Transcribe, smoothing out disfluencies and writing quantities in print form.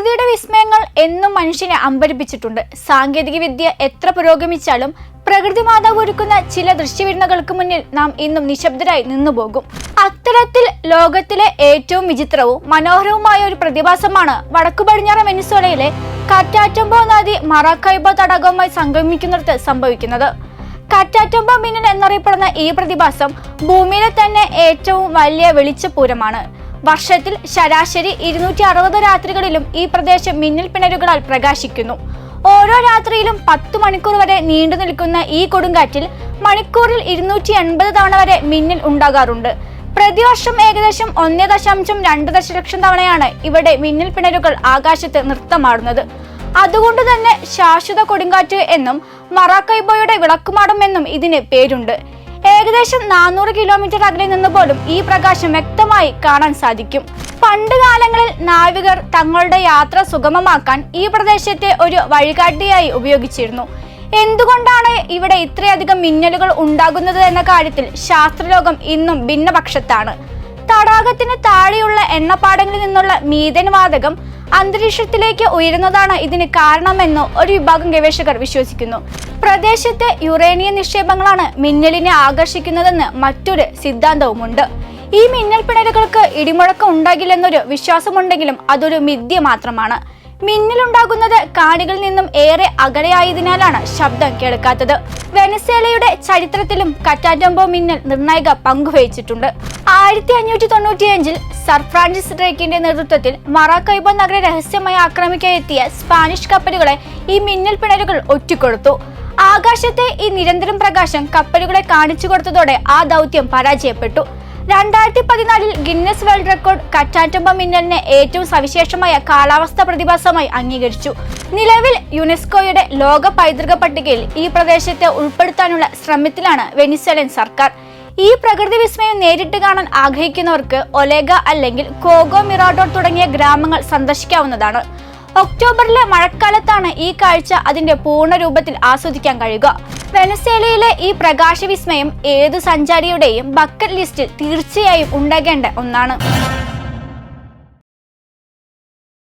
പ്രകൃതിയുടെ വിസ്മയങ്ങൾ എന്നും മനുഷ്യനെ അമ്പരപ്പിച്ചിട്ടുണ്ട്. സാങ്കേതിക വിദ്യ എത്ര പുരോഗമിച്ചാലും പ്രകൃതി മാതാവ് ഒരുക്കുന്ന ചില ദൃശ്യവിരുന്നുകൾക്ക് മുന്നിൽ നാം ഇന്നും നിശബ്ദരായി നിന്നുപോകും. അത്തരത്തിൽ ലോകത്തിലെ ഏറ്റവും വിചിത്രവും മനോഹരവുമായ ഒരു പ്രതിഭാസമാണ് വടക്കു പടിഞ്ഞാറൻ വെനിസ്വേലയിലെ കറ്റാറ്റംബോ നദി മറാക്കൈബോ തടാകവുമായി സംഗമിക്കുന്നിടത്ത് സംഭവിക്കുന്നത്. കറ്റാറ്റംബോ മിന്നൽ എന്നറിയപ്പെടുന്ന ഈ പ്രതിഭാസം ഭൂമിയിലെ തന്നെ ഏറ്റവും വലിയ വെളിച്ചപ്പൂരമാണ്. വർഷത്തിൽ ശരാശരി 260 രാത്രികളിലും ഈ പ്രദേശം മിന്നൽ പിണരുകളാൽ പ്രകാശിക്കുന്നു. ഓരോ രാത്രിയിലും 10 മണിക്കൂർ വരെ നീണ്ടു നിൽക്കുന്ന ഈ കൊടുങ്കാറ്റിൽ മണിക്കൂറിൽ 280 തവണ വരെ മിന്നൽ ഉണ്ടാകാറുണ്ട്. പ്രതിവർഷം ഏകദേശം 1.2 ദശലക്ഷം തവണയാണ് ഇവിടെ മിന്നൽ പിണരുകൾ ആകാശത്ത് നൃത്തമാടുന്നത്. അതുകൊണ്ട് തന്നെ ശാശ്വത കൊടുങ്കാറ്റ് എന്നും മറാക്കൈബോയുടെ വിളക്കുമാടം എന്നും ഇതിന് പേരുണ്ട്. ഏകദേശം 400 കിലോമീറ്റർ അകലെ നിന്ന് പോലും ഈ പ്രകാശം വ്യക്തമായി കാണാൻ സാധിക്കും. പണ്ട് കാലങ്ങളിൽ നാവികർ തങ്ങളുടെ യാത്ര സുഗമമാക്കാൻ ഈ പ്രദേശത്തെ ഒരു വഴികാട്ടിയായി ഉപയോഗിച്ചിരുന്നു. എന്തുകൊണ്ടാണ് ഇവിടെ ഇത്രയധികം മിന്നലുകൾ ഉണ്ടാകുന്നത് എന്ന കാര്യത്തിൽ ശാസ്ത്രലോകം ഇന്നും ഭിന്നപക്ഷത്താണ്. തടാകത്തിന് താഴെയുള്ള എണ്ണപ്പാടങ്ങളിൽ നിന്നുള്ള മീഥേൻ വാതകം അന്തരീക്ഷത്തിലേക്ക് ഉയരുന്നതാണ് ഇതിന് കാരണമെന്ന് ഒരു വിഭാഗം ഗവേഷകർ വിശ്വസിക്കുന്നു. പ്രദേശത്തെ യുറേനിയം നിക്ഷേപങ്ങളാണ് മിന്നലിനെ ആകർഷിക്കുന്നതെന്ന് മറ്റൊരു സിദ്ധാന്തവുമുണ്ട്. ഈ മിന്നൽ പിണരുകൾക്ക് ഇടിമുഴക്കം ഉണ്ടാകില്ലെന്നൊരു വിശ്വാസമുണ്ടെങ്കിലും അതൊരു മിഥ്യ മാത്രമാണ്. മിന്നലുണ്ടാകുന്നത് കാണികളിൽ നിന്നും ഏറെ അകലെയായതിനാലാണ് ശബ്ദം കേൾക്കാത്തത്. വെനസ്വേലയുടെ ചരിത്രത്തിലും കറ്റാറ്റംബോ മിന്നൽ നിർണായക പങ്കുവഹിച്ചിട്ടുണ്ട്. 1595 സർ ഫ്രാൻസിസ് ഡ്രേക്കിന്റെ നേതൃത്വത്തിൽ മറാക്കൈബോ നഗരം രഹസ്യമായി ആക്രമിക്കാൻ എത്തിയ സ്പാനിഷ് കപ്പലുകളെ ഈ മിന്നൽ പിണരുകൾ ഒറ്റിക്കൊടുത്തു. ആകാശത്തെ ഈ നിരന്തരം പ്രകാശം കപ്പലുകളെ കാണിച്ചു കൊടുത്തതോടെ ആ ദൗത്യം പരാജയപ്പെട്ടു. 2014 ഗിന്നസ് വേൾഡ് റെക്കോർഡ് കറ്റാറ്റംബോ മിന്നലിനെ ഏറ്റവും സവിശേഷമായ കാലാവസ്ഥാ പ്രതിഭാസമായി അംഗീകരിച്ചു. നിലവിൽ യുനെസ്കോയുടെ ലോക പൈതൃക പട്ടികയിൽ ഈ പ്രദേശത്തെ ഉൾപ്പെടുത്താനുള്ള ശ്രമത്തിലാണ് വെനിസ്വേലൻ സർക്കാർ. ഈ പ്രകൃതി വിസ്മയം നേരിട്ട് കാണാൻ ആഗ്രഹിക്കുന്നവർക്ക് ഒലേഗ അല്ലെങ്കിൽ കോഗോ മിറാഡോർ തുടങ്ങിയ ഗ്രാമങ്ങൾ സന്ദർശിക്കാവുന്നതാണ്. ഒക്ടോബറിലെ മഴക്കാലത്താണ് ഈ കാഴ്ച അതിന്റെ പൂർണ്ണ രൂപത്തിൽ ആസ്വദിക്കാൻ കഴിയുക. വെനസ്വേലയിലെ ഈ പ്രകാശ വിസ്മയം ഏതു സഞ്ചാരിയുടെയും ബക്കറ്റ് ലിസ്റ്റിൽ തീർച്ചയായും ഉണ്ടാകേണ്ട ഒന്നാണ്.